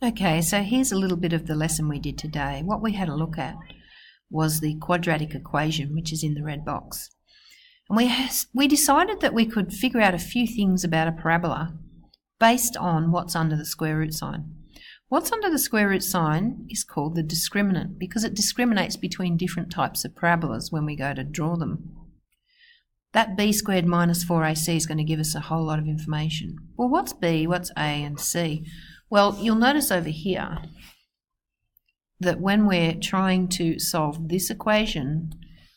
Okay, so here's a little bit of the lesson we did today. What we had a look at was the quadratic equation, which is in the red box. And we decided that we could figure out a few things about a parabola based on what's under the square root sign. What's under the square root sign is called the discriminant because it discriminates between different types of parabolas when we go to draw them. That b squared minus 4ac is going to give us a whole lot of information. Well, what's b, what's a and c? Well, you'll notice over here that when we're trying to solve this equation,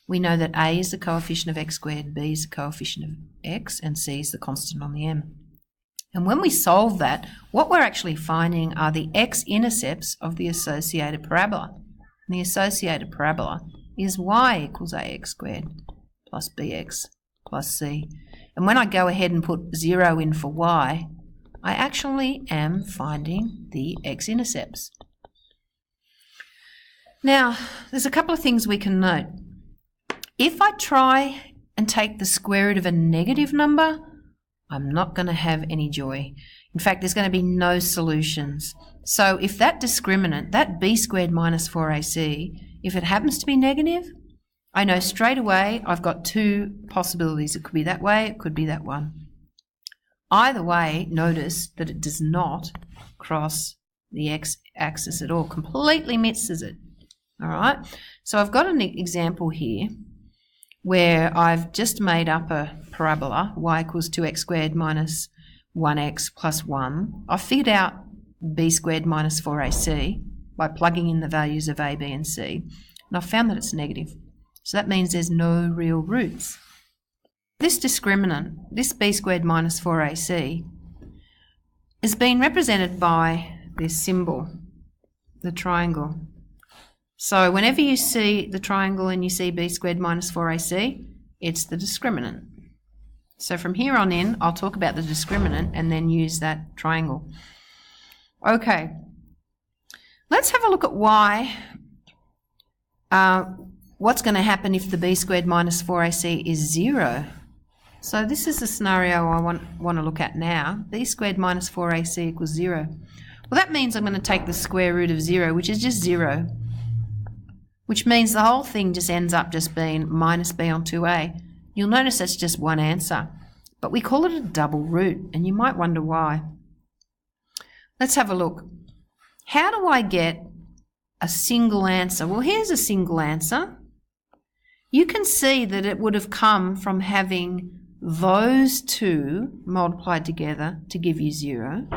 we know that a is the coefficient of x squared, b is the coefficient of x, and c is the constant on the m. And when we solve that, what we're actually finding are the x-intercepts of the associated parabola. And the associated parabola is y equals ax squared plus bx plus c. And when I go ahead and put 0 in for y, I actually am finding the x-intercepts. Now, there's a couple of things we can note. If I try and take the square root of a negative number, I'm not going to have any joy. In fact, there's going to be no solutions. So if that discriminant, that b squared minus 4ac, if it happens to be negative, I know straight away I've got two possibilities. It could be that way, it could be that one. Either way, notice that it does not cross the x-axis at all, completely misses it. All right, so I've got an example here where I've just made up a parabola, y equals 2x squared minus 1x plus 1. I've figured out b squared minus 4ac by plugging in the values of a, b and c, and I've found that it's negative. So that means there's no real roots. This discriminant, this b squared minus 4ac, is being represented by this symbol, the triangle. So whenever you see the triangle and you see b squared minus 4ac, it's the discriminant. So from here on in, I'll talk about the discriminant and then use that triangle. Okay, let's have a look at why. What's going to happen if the b squared minus 4ac is 0? So this is the scenario I want to look at now. B squared minus 4ac equals 0. Well, that means I'm going to take the square root of 0, which is just 0, which means the whole thing just ends up just being minus b on 2a. You'll notice that's just one answer, but we call it a double root, and you might wonder why. Let's have a look. How do I get a single answer? Well, here's a single answer. You can see that it would have come from having those two multiplied together to give you 0.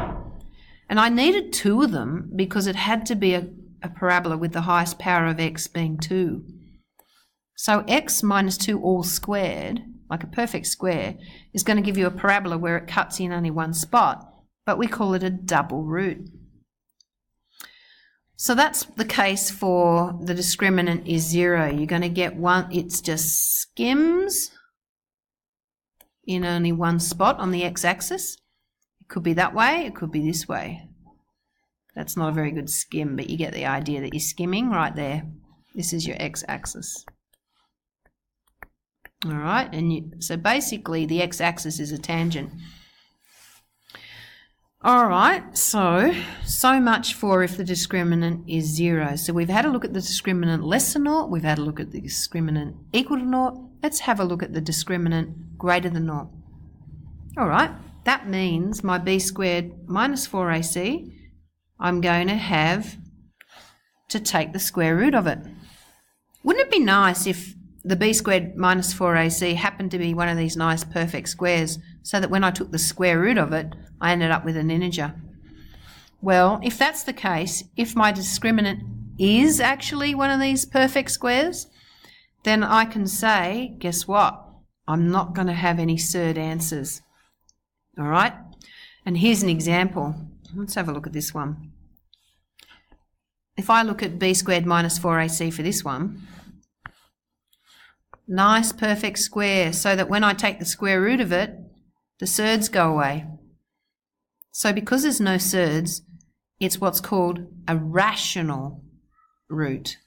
And I needed two of them because it had to be a parabola with the highest power of x being 2. So x minus 2 all squared, like a perfect square, is going to give you a parabola where it cuts in only one spot, but we call it a double root. So that's the case for the discriminant is 0. You're going to get one, it's just skims in only one spot on the x-axis. It could be that way, it could be this way. That's not a very good skim, but you get the idea that you're skimming right there. This is your x-axis. All right, and so basically the x-axis is a tangent. All right, so much for if the discriminant is 0. So we've had a look at the discriminant less than 0. We've had a look at the discriminant equal to 0. Let's have a look at the discriminant greater than 0. All right, that means my b squared minus 4ac, I'm going to have to take the square root of it. Wouldn't it be nice if the b squared minus 4ac happened to be one of these nice perfect squares so that when I took the square root of it, I ended up with an integer? Well, if that's the case, if my discriminant is actually one of these perfect squares, then I can say, guess what? I'm not going to have any surd answers. All right? And here's an example. Let's have a look at this one. If I look at b squared minus 4ac for this one, nice perfect square, so that when I take the square root of it, the surds go away. So because there's no surds, it's what's called a rational root.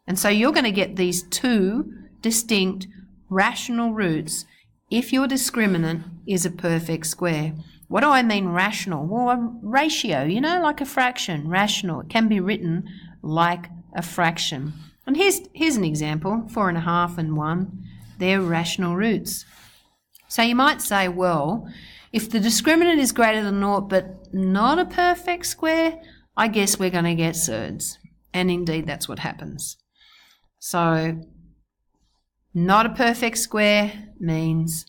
And so you're going to get these two distinct rational roots if your discriminant is a perfect square. What do I mean rational? Well, a ratio, you know, like a fraction, rational. It can be written like a fraction. And here's an example, 4.5 and 1. They're rational roots. So you might say, well, if the discriminant is greater than 0 but not a perfect square, I guess we're going to get surds. And indeed, that's what happens. So not a perfect square means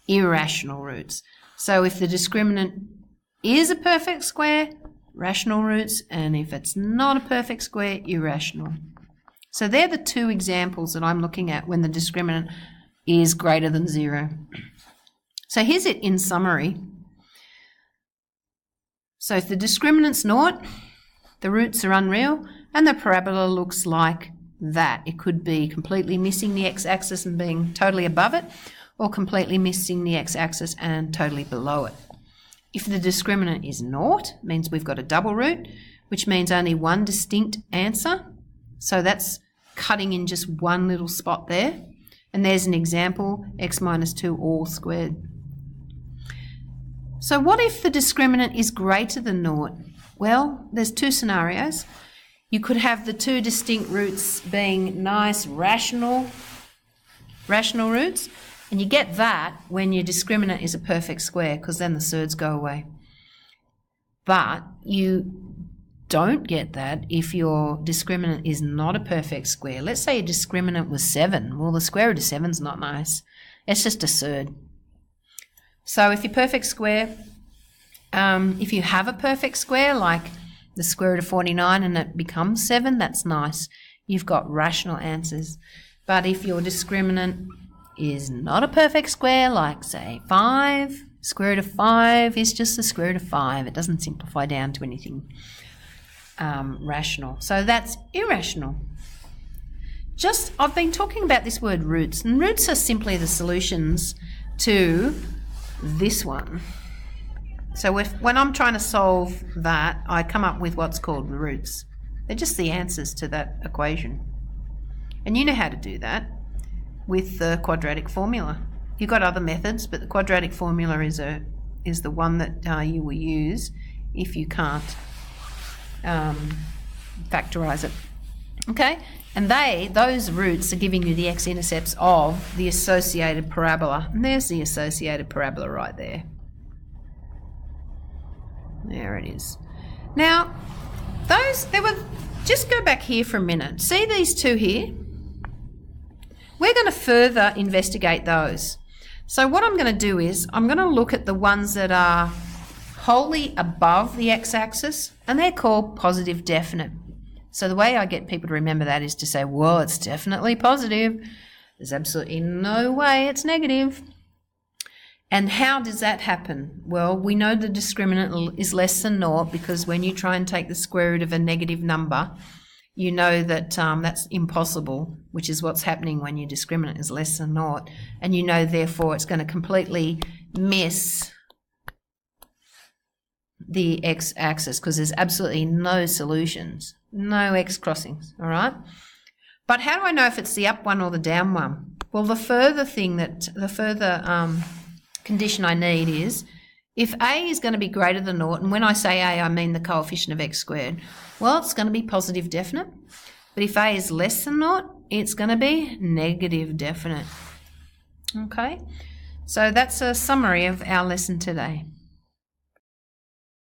irrational roots. So if the discriminant is a perfect square, rational roots, and if it's not a perfect square, irrational. So they're the two examples that I'm looking at when the discriminant is greater than 0. So here's it in summary. So if the discriminant's 0, the roots are unreal, and the parabola looks like that. It could be completely missing the x-axis and being totally above it, or completely missing the x-axis and totally below it. If the discriminant is 0, means we've got a double root, which means only one distinct answer. So that's cutting in just one little spot there. And there's an example, x minus 2 all squared. So what if the discriminant is greater than 0? Well, there's two scenarios. You could have the two distinct roots being nice rational roots, and you get that when your discriminant is a perfect square, because then the surds go away. But you don't get that if your discriminant is not a perfect square. Let's say your discriminant was 7. Well, the square root of 7 is not nice. It's just a surd. So if your perfect square, if you have a perfect square like the square root of 49 and it becomes 7, that's nice. You've got rational answers. But if your discriminant is not a perfect square, like say 5, square root of 5 is just the square root of 5. It doesn't simplify down to anything rational. So that's irrational. I've been talking about this word roots, and roots are simply the solutions to this one. So when I'm trying to solve that, I come up with what's called roots. They're just the answers to that equation. And you know how to do that with the quadratic formula. You've got other methods, but the quadratic formula is the one that you will use if you can't factorize it. Okay? And those roots are giving you the x-intercepts of the associated parabola. And there's the associated parabola right there. There it is. Now, just go back here for a minute. See these two here? We're going to further investigate those. So what I'm going to do is I'm going to look at the ones that are wholly above the x-axis, and they're called positive definite. So the way I get people to remember that is to say, well, it's definitely positive. There's absolutely no way it's negative. And how does that happen? Well, we know the discriminant is less than 0 because when you try and take the square root of a negative number, you know that that's impossible, which is what's happening when your discriminant is less than 0. And you know, therefore, it's going to completely miss the x-axis because there's absolutely no solutions, no x crossings, all right? But how do I know if it's the up one or the down one? Well, the further condition I need is if a is going to be greater than 0, and when I say a, I mean the coefficient of x squared, well, it's going to be positive definite. But if a is less than 0, it's going to be negative definite. Okay, so that's a summary of our lesson today.